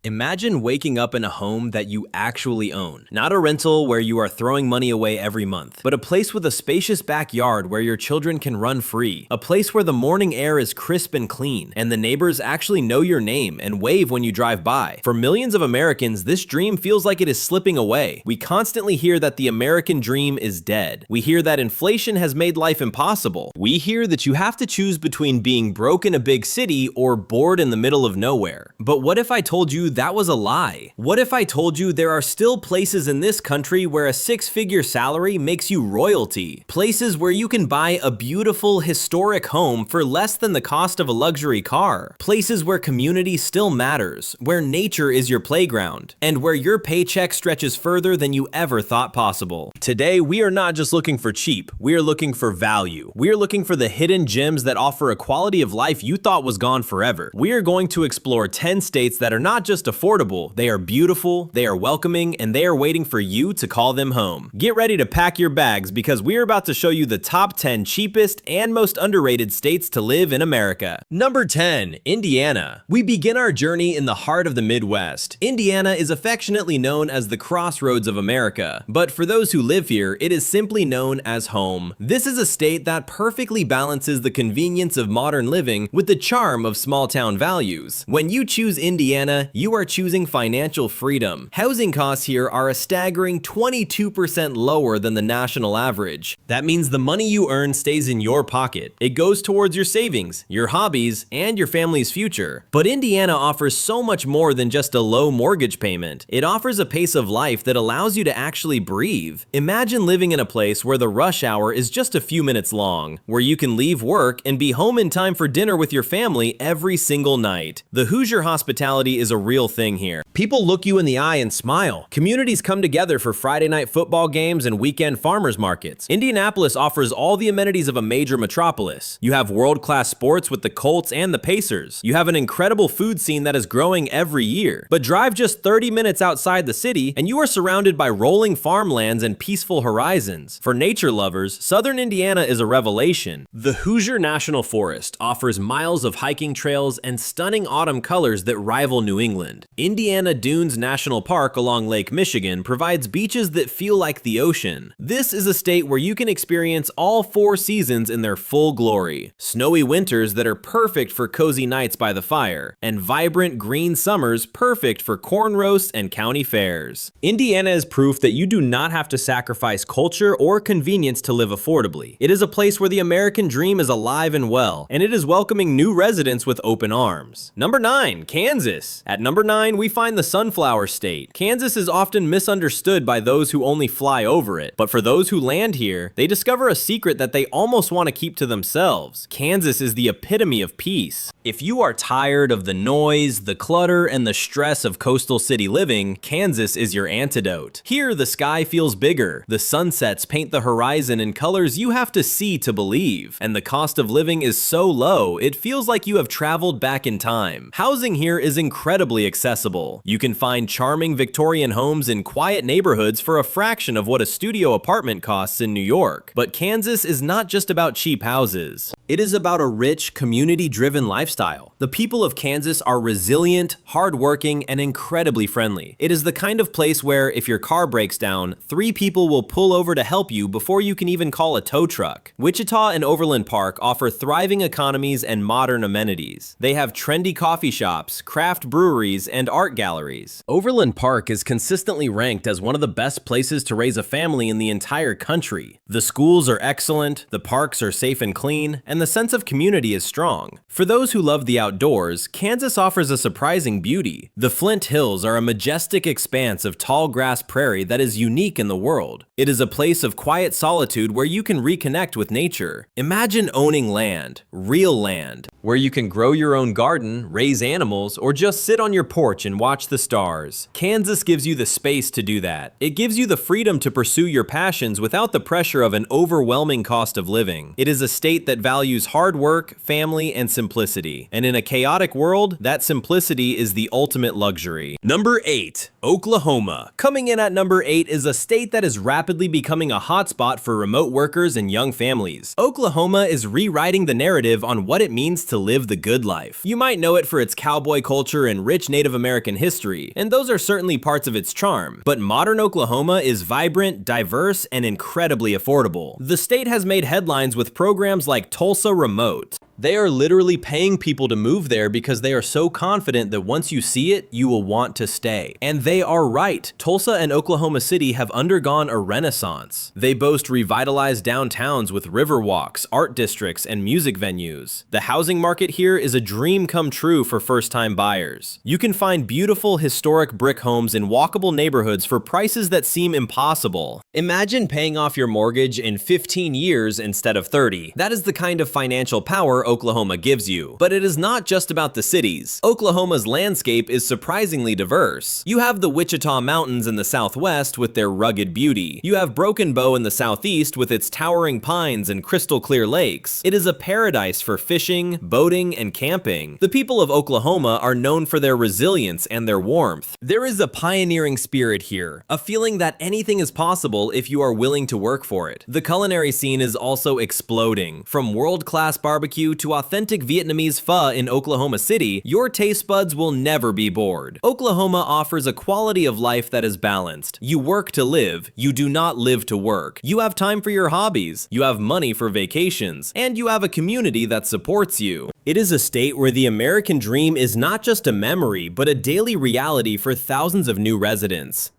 Imagine waking up in a home that you actually own. Not a rental where you are throwing money away every month, but a place with a spacious backyard where your children can run free. A place where the morning air is crisp and clean, and the neighbors actually know your name and wave when you drive by. For millions of Americans, this dream feels like it is slipping away. We constantly hear that the American dream is dead. We hear that inflation has made life impossible. We hear that you have to choose between being broke in a big city or bored in the middle of nowhere. But what if I told you that was a lie? What if I told you there are still places in this country where a six-figure salary makes you royalty? Places where you can buy a beautiful, historic home for less than the cost of a luxury car. Places where community still matters, where nature is your playground, and where your paycheck stretches further than you ever thought possible. Today, we are not just looking for cheap, we are looking for value. We are looking for the hidden gems that offer a quality of life you thought was gone forever. We are going to explore 10 states that are not just affordable, they are beautiful, they are welcoming, and they are waiting for you to call them home. Get ready to pack your bags because we are about to show you the top 10 cheapest and most underrated states to live in America. Number 10, Indiana. We begin our journey in the heart of the Midwest. Indiana is affectionately known as the crossroads of America, but for those who live here, it is simply known as home. This is a state that perfectly balances the convenience of modern living with the charm of small-town values. When you choose Indiana, you are choosing financial freedom. Housing costs here are a staggering 22% lower than the national average. That means the money you earn stays in your pocket. It goes towards your savings, your hobbies, and your family's future. But Indiana offers so much more than just a low mortgage payment. It offers a pace of life that allows you to actually breathe. Imagine living in a place where the rush hour is just a few minutes long, where you can leave work and be home in time for dinner with your family every single night. The Hoosier hospitality is a real thing here. People look you in the eye and smile. Communities come together for Friday night football games and weekend farmers markets. Indianapolis offers all the amenities of a major metropolis. You have world-class sports with the Colts and the Pacers. You have an incredible food scene that is growing every year. But drive just 30 minutes outside the city and you are surrounded by rolling farmlands and peaceful horizons. For nature lovers, southern Indiana is a revelation. The Hoosier National Forest offers miles of hiking trails and stunning autumn colors that rival New England. Indiana Dunes National Park along Lake Michigan provides beaches that feel like the ocean. This is a state where you can experience all four seasons in their full glory. Snowy winters that are perfect for cozy nights by the fire, and vibrant green summers perfect for corn roasts and county fairs. Indiana is proof that you do not have to sacrifice culture or convenience to live affordably. It is a place where the American dream is alive and well, and it is welcoming new residents with open arms. Number 9, Kansas. At number 9, we find the Sunflower State. Kansas is often misunderstood by those who only fly over it, but for those who land here, they discover a secret that they almost want to keep to themselves. Kansas is the epitome of peace. If you are tired of the noise, the clutter, and the stress of coastal city living, Kansas is your antidote. Here, the sky feels bigger, the sunsets paint the horizon in colors you have to see to believe, and the cost of living is so low, it feels like you have traveled back in time. Housing here is incredibly accessible. You can find charming Victorian homes in quiet neighborhoods for a fraction of what a studio apartment costs in New York. But Kansas is not just about cheap houses. It is about a rich, community-driven lifestyle. The people of Kansas are resilient, hardworking, and incredibly friendly. It is the kind of place where, if your car breaks down, 3 people will pull over to help you before you can even call a tow truck. Wichita and Overland Park offer thriving economies and modern amenities. They have trendy coffee shops, craft breweries, and art galleries. Overland Park is consistently ranked as one of the best places to raise a family in the entire country. The schools are excellent, the parks are safe and clean, and the sense of community is strong. For those who love the outdoors, Kansas offers a surprising beauty. The Flint Hills are a majestic expanse of tall grass prairie that is unique in the world. It is a place of quiet solitude where you can reconnect with nature. Imagine owning land, real land, where you can grow your own garden, raise animals, or just sit on your porch and watch the stars. Kansas gives you the space to do that. It gives you the freedom to pursue your passions without the pressure of an overwhelming cost of living. It is a state that values hard work, family, and simplicity. And in a chaotic world, that simplicity is the ultimate luxury. Number 8, Oklahoma. Coming in at number 8 is a state that is rapidly becoming a hotspot for remote workers and young families. Oklahoma is rewriting the narrative on what it means to live the good life. You might know it for its cowboy culture and rich Native American history, and those are certainly parts of its charm. But modern Oklahoma is vibrant, diverse, and incredibly affordable. The state has made headlines with programs like Tulsa Remote. They are literally paying people to move there because they are so confident that once you see it, you will want to stay. And they are right. Tulsa and Oklahoma City have undergone a renaissance. They boast revitalized downtowns with river walks, art districts, and music venues. The housing market here is a dream come true for first-time buyers. You can find beautiful historic brick homes in walkable neighborhoods for prices that seem impossible. Imagine paying off your mortgage in 15 years instead of 30. That is the kind of financial power Oklahoma gives you. But it is not just about the cities. Oklahoma's landscape is surprisingly diverse. You have the Wichita Mountains in the southwest with their rugged beauty. You have Broken Bow in the southeast with its towering pines and crystal clear lakes. It is a paradise for fishing, boating, and camping. The people of Oklahoma are known for their resilience and their warmth. There is a pioneering spirit here, a feeling that anything is possible if you are willing to work for it. The culinary scene is also exploding. From world-class barbecue to authentic Vietnamese pho in Oklahoma City, your taste buds will never be bored. Oklahoma offers a quality of life that is balanced. You work to live, you do not live to work. You have time for your hobbies, you have money for vacations, and you have a community that supports you. It is a state where the American dream is not just a memory, but a daily reality for thousands of new residents.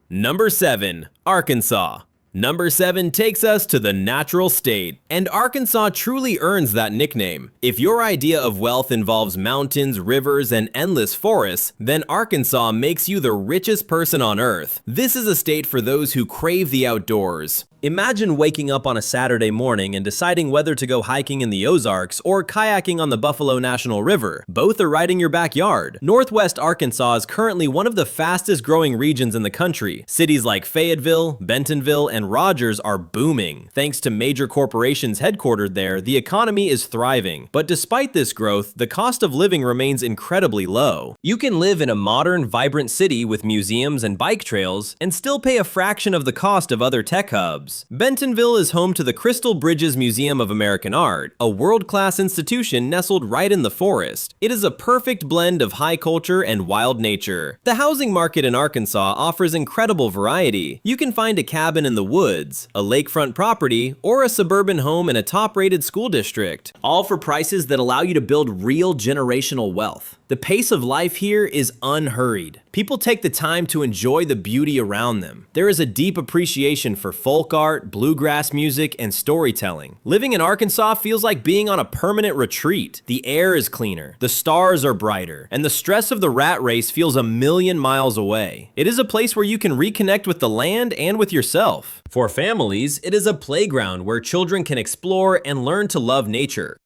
Number 7. Arkansas. Number 7 takes us to the natural state, and Arkansas truly earns that nickname. If your idea of wealth involves mountains, rivers, and endless forests, then Arkansas makes you the richest person on earth. This is a state for those who crave the outdoors. Imagine waking up on a Saturday morning and deciding whether to go hiking in the Ozarks or kayaking on the Buffalo National River. Both are right in your backyard. Northwest Arkansas is currently one of the fastest growing regions in the country. Cities like Fayetteville, Bentonville, and Rogers are booming. Thanks to major corporations headquartered there, the economy is thriving. But despite this growth, the cost of living remains incredibly low. You can live in a modern, vibrant city with museums and bike trails and still pay a fraction of the cost of other tech hubs. Bentonville is home to the Crystal Bridges Museum of American Art, a world-class institution nestled right in the forest. It is a perfect blend of high culture and wild nature. The housing market in Arkansas offers incredible variety. You can find a cabin in the woods, a lakefront property, or a suburban home in a top-rated school district, all for prices that allow you to build real generational wealth. The pace of life here is unhurried. People take the time to enjoy the beauty around them. There is a deep appreciation for folk art, bluegrass music, and storytelling. Living in Arkansas feels like being on a permanent retreat. The air is cleaner, the stars are brighter, and the stress of the rat race feels a million miles away. It is a place where you can reconnect with the land and with yourself. For families, it is a playground where children can explore and learn to love nature.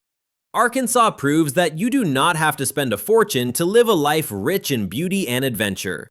Arkansas proves that you do not have to spend a fortune to live a life rich in beauty and adventure.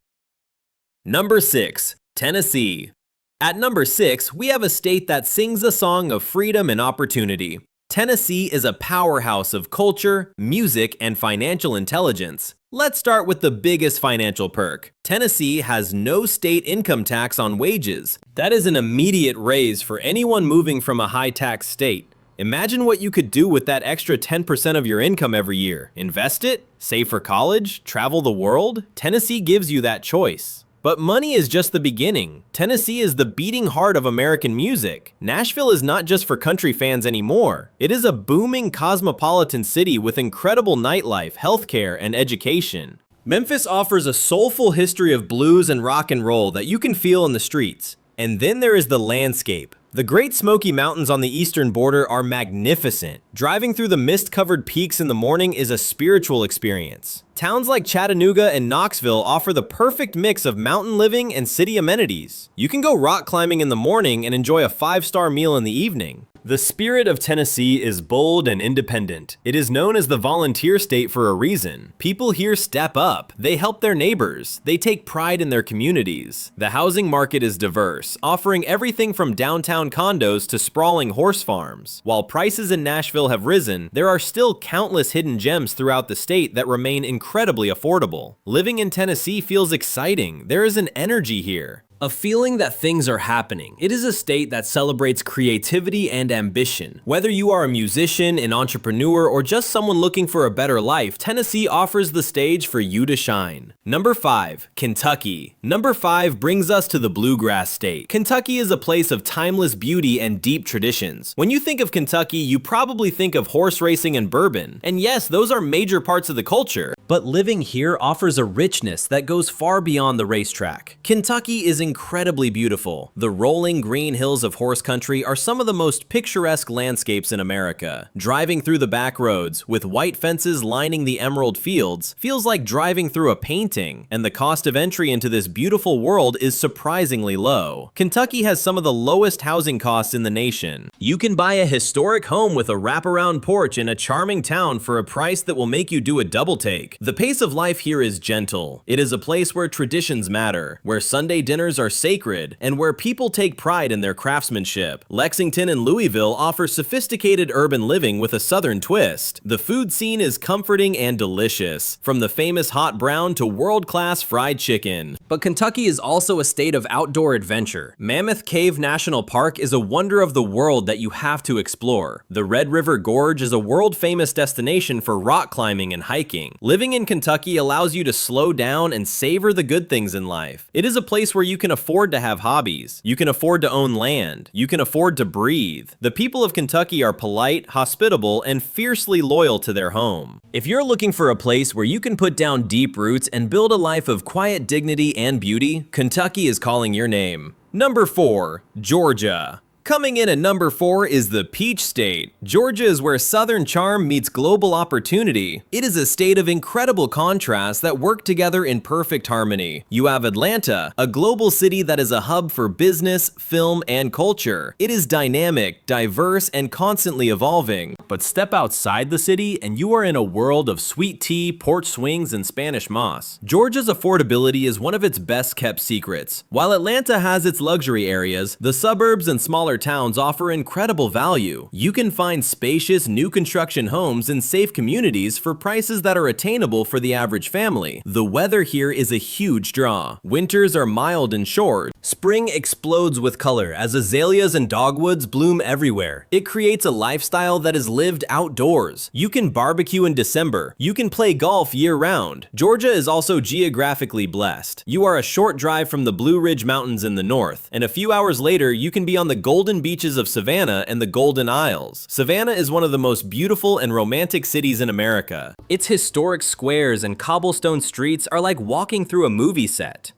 Number 6. Tennessee. At number 6, we have a state that sings a song of freedom and opportunity. Tennessee is a powerhouse of culture, music, and financial intelligence. Let's start with the biggest financial perk. Tennessee has no state income tax on wages. That is an immediate raise for anyone moving from a high-tax state. Imagine what you could do with that extra 10% of your income every year. Invest it? Save for college? Travel the world? Tennessee gives you that choice. But money is just the beginning. Tennessee is the beating heart of American music. Nashville is not just for country fans anymore. It is a booming cosmopolitan city with incredible nightlife, healthcare, and education. Memphis offers a soulful history of blues and rock and roll that you can feel in the streets. And then there is the landscape. The Great Smoky Mountains on the eastern border are magnificent. Driving through the mist-covered peaks in the morning is a spiritual experience. Towns like Chattanooga and Knoxville offer the perfect mix of mountain living and city amenities. You can go rock climbing in the morning and enjoy a 5-star meal in the evening. The spirit of Tennessee is bold and independent. It is known as the volunteer state for a reason. People here step up. They help their neighbors. They take pride in their communities. The housing market is diverse, offering everything from downtown condos to sprawling horse farms. While prices in Nashville have risen, there are still countless hidden gems throughout the state that remain incredibly affordable. Living in Tennessee feels exciting. There is an energy here. A feeling that things are happening. It is a state that celebrates creativity and ambition. Whether you are a musician, an entrepreneur, or just someone looking for a better life, Tennessee offers the stage for you to shine. Number 5. Kentucky. Number 5 brings us to the bluegrass state. Kentucky is a place of timeless beauty and deep traditions. When you think of Kentucky, you probably think of horse racing and bourbon. And yes, those are major parts of the culture. But living here offers a richness that goes far beyond the racetrack. Kentucky is incredibly beautiful. The rolling green hills of horse country are some of the most picturesque landscapes in America. Driving through the back roads, with white fences lining the emerald fields, feels like driving through a painting, and the cost of entry into this beautiful world is surprisingly low. Kentucky has some of the lowest housing costs in the nation. You can buy a historic home with a wraparound porch in a charming town for a price that will make you do a double take. The pace of life here is gentle. It is a place where traditions matter, where Sunday dinners are sacred, and where people take pride in their craftsmanship. Lexington and Louisville offer sophisticated urban living with a southern twist. The food scene is comforting and delicious, from the famous hot brown to world-class fried chicken. But Kentucky is also a state of outdoor adventure. Mammoth Cave National Park is a wonder of the world that you have to explore. The Red River Gorge is a world-famous destination for rock climbing and hiking. Living in Kentucky allows you to slow down and savor the good things in life. It is a place where you can afford to have hobbies. You can afford to own land. You can afford to breathe. The people of Kentucky are polite, hospitable, and fiercely loyal to their home. If you're looking for a place where you can put down deep roots and build a life of quiet dignity and beauty, Kentucky is calling your name. Number 4. Georgia. Coming in at number 4 is the Peach State. Georgia is where Southern charm meets global opportunity. It is a state of incredible contrast that work together in perfect harmony. You have Atlanta, a global city that is a hub for business, film, and culture. It is dynamic, diverse, and constantly evolving. But step outside the city and you are in a world of sweet tea, porch swings, and Spanish moss. Georgia's affordability is one of its best kept secrets. While Atlanta has its luxury areas, the suburbs and smaller towns offer incredible value. You can find spacious, new construction homes in safe communities for prices that are attainable for the average family. The weather here is a huge draw. Winters are mild and short. Spring explodes with color as azaleas and dogwoods bloom everywhere. It creates a lifestyle that is lived outdoors. You can barbecue in December. You can play golf year-round. Georgia is also geographically blessed. You are a short drive from the Blue Ridge Mountains in the north, and a few hours later you can be on the golden beaches of Savannah and the Golden Isles. Savannah is one of the most beautiful and romantic cities in America. Its historic squares and cobblestone streets are like walking through a movie set.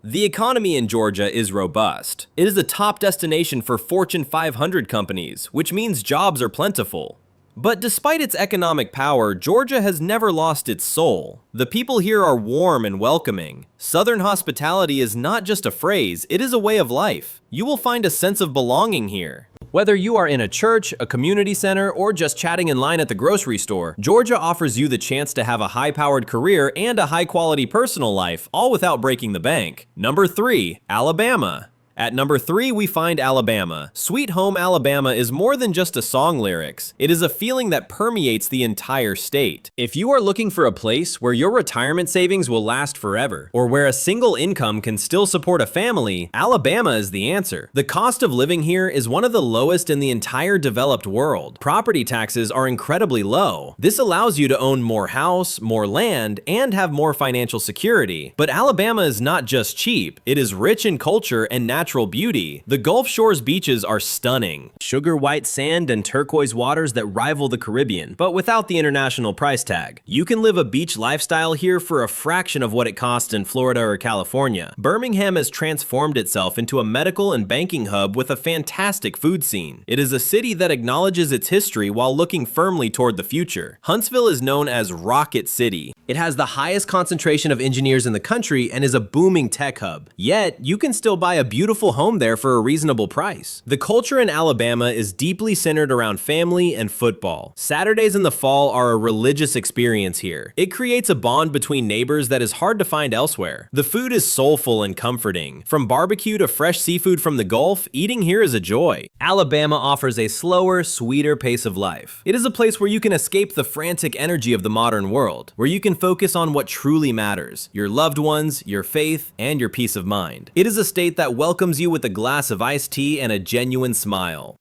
The economy in Georgia is robust. It is a top destination for Fortune 500 companies, which means jobs are plentiful. But despite its economic power, Georgia has never lost its soul. The people here are warm and welcoming. Southern hospitality is not just a phrase, it is a way of life. You will find a sense of belonging here. Whether you are in a church, a community center, or just chatting in line at the grocery store, Georgia offers you the chance to have a high-powered career and a high-quality personal life, all without breaking the bank. Number 3. Alabama. At number 3, we find Alabama. Sweet Home Alabama is more than just a song lyrics. It is a feeling that permeates the entire state. If you are looking for a place where your retirement savings will last forever, or where a single income can still support a family, Alabama is the answer. The cost of living here is one of the lowest in the entire developed world. Property taxes are incredibly low. This allows you to own more house, more land, and have more financial security. But Alabama is not just cheap. It is rich in culture and natural beauty. The Gulf Shore's beaches are stunning. Sugar white sand and turquoise waters that rival the Caribbean, but without the international price tag. You can live a beach lifestyle here for a fraction of what it costs in Florida or California. Birmingham has transformed itself into a medical and banking hub with a fantastic food scene. It is a city that acknowledges its history while looking firmly toward the future. Huntsville is known as Rocket City. It has the highest concentration of engineers in the country and is a booming tech hub. Yet, you can still buy a beautiful beautiful home there for a reasonable price. The culture in Alabama is deeply centered around family and football. Saturdays in the fall are a religious experience here. It creates a bond between neighbors that is hard to find elsewhere. The food is soulful and comforting. From barbecue to fresh seafood from the Gulf, eating here is a joy. Alabama offers a slower, sweeter pace of life. It is a place where you can escape the frantic energy of the modern world, where you can focus on what truly matters: your loved ones, your faith, and your peace of mind. It is a state that welcomes you with a glass of iced tea and a genuine smile.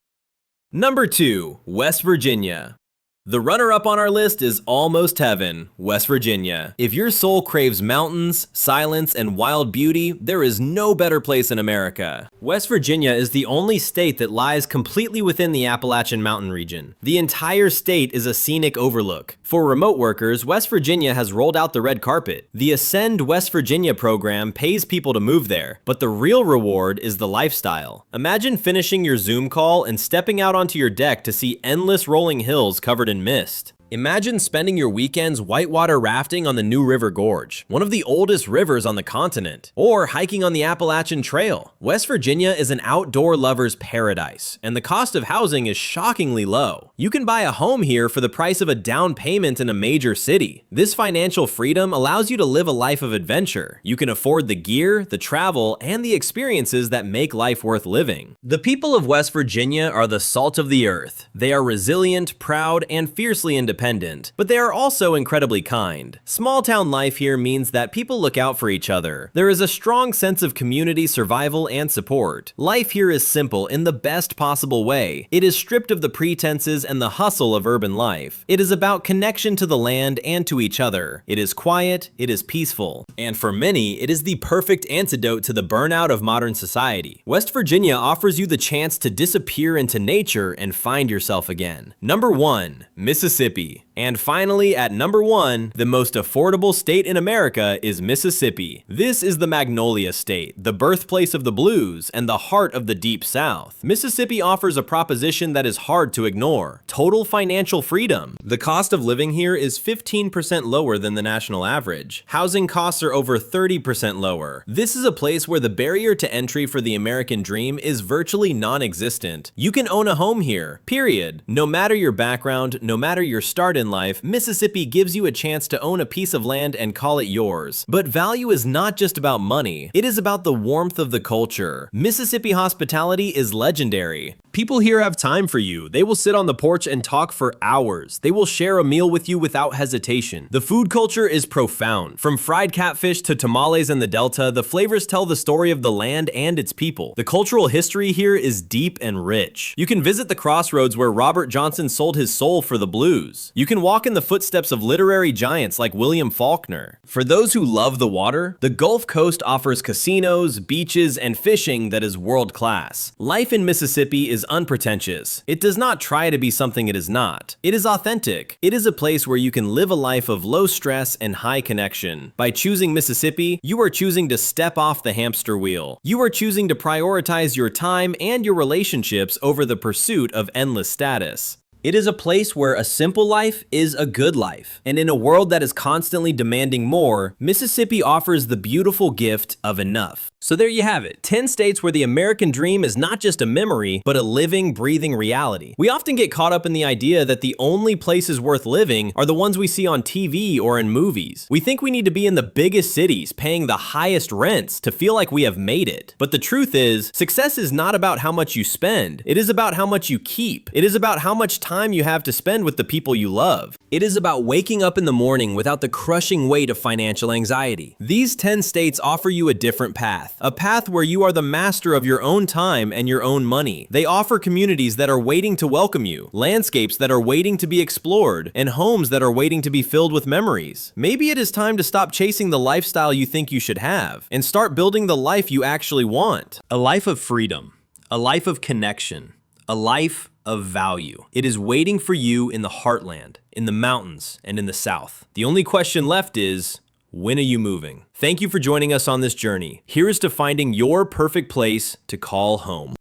Number 2, West Virginia. The runner-up on our list is almost heaven, West Virginia. If your soul craves mountains, silence, and wild beauty, there is no better place in America. West Virginia is the only state that lies completely within the Appalachian Mountain region. The entire state is a scenic overlook. For remote workers, West Virginia has rolled out the red carpet. The Ascend West Virginia program pays people to move there, but the real reward is the lifestyle. Imagine finishing your Zoom call and stepping out onto your deck to see endless rolling hills covered in mist. Imagine spending your weekends whitewater rafting on the New River Gorge, one of the oldest rivers on the continent, or hiking on the Appalachian Trail. West Virginia is an outdoor lover's paradise, and the cost of housing is shockingly low. You can buy a home here for the price of a down payment in a major city. This financial freedom allows you to live a life of adventure. You can afford the gear, the travel, and the experiences that make life worth living. The people of West Virginia are the salt of the earth. They are resilient, proud, and fiercely independent, but they are also incredibly kind. Small town life here means that people look out for each other. There is a strong sense of community survival and support. Life here is simple in the best possible way. It is stripped of the pretenses and the hustle of urban life. It is about connection to the land and to each other. It is quiet, it is peaceful, and for many, it is the perfect antidote to the burnout of modern society. West Virginia offers you the chance to disappear into nature and find yourself again. Number 1, Mississippi. And finally, at number 1, the most affordable state in America is Mississippi. This is the Magnolia State, the birthplace of the blues, and the heart of the Deep South. Mississippi offers a proposition that is hard to ignore: total financial freedom. The cost of living here is 15% lower than the national average. Housing costs are over 30% lower. This is a place where the barrier to entry for the American dream is virtually non-existent. You can own a home here, period. No matter your background, no matter your start in life, Mississippi gives you a chance to own a piece of land and call it yours. But value is not just about money. It is about the warmth of the culture. Mississippi hospitality is legendary. People here have time for you. They will sit on the porch and talk for hours. They will share a meal with you without hesitation. The food culture is profound. From fried catfish to tamales in the Delta, the flavors tell the story of the land and its people. The cultural history here is deep and rich. You can visit the crossroads where Robert Johnson sold his soul for the blues. You can walk in the footsteps of literary giants like William Faulkner. For those who love the water, the Gulf Coast offers casinos, beaches, and fishing that is world class. Life in Mississippi is unpretentious. It does not try to be something it is not. It is authentic. It is a place where you can live a life of low stress and high connection. By choosing Mississippi, you are choosing to step off the hamster wheel. You are choosing to prioritize your time and your relationships over the pursuit of endless status. It is a place where a simple life is a good life. And in a world that is constantly demanding more, Mississippi offers the beautiful gift of enough. So there you have it, 10 states where the American dream is not just a memory, but a living, breathing reality. We often get caught up in the idea that the only places worth living are the ones we see on TV or in movies. We think we need to be in the biggest cities, paying the highest rents to feel like we have made it. But the truth is, success is not about how much you spend. It is about how much you keep. It is about how much time you have to spend with the people you love. It is about waking up in the morning without the crushing weight of financial anxiety. These 10 states offer you a different path. A path where you are the master of your own time and your own money. They offer communities that are waiting to welcome you, landscapes that are waiting to be explored, and homes that are waiting to be filled with memories. Maybe it is time to stop chasing the lifestyle you think you should have and start building the life you actually want. A life of freedom, a life of connection, a life of value. It is waiting for you in the heartland, in the mountains, and in the South. The only question left is, when are you moving? Thank you for joining us on this journey. Here is to finding your perfect place to call home.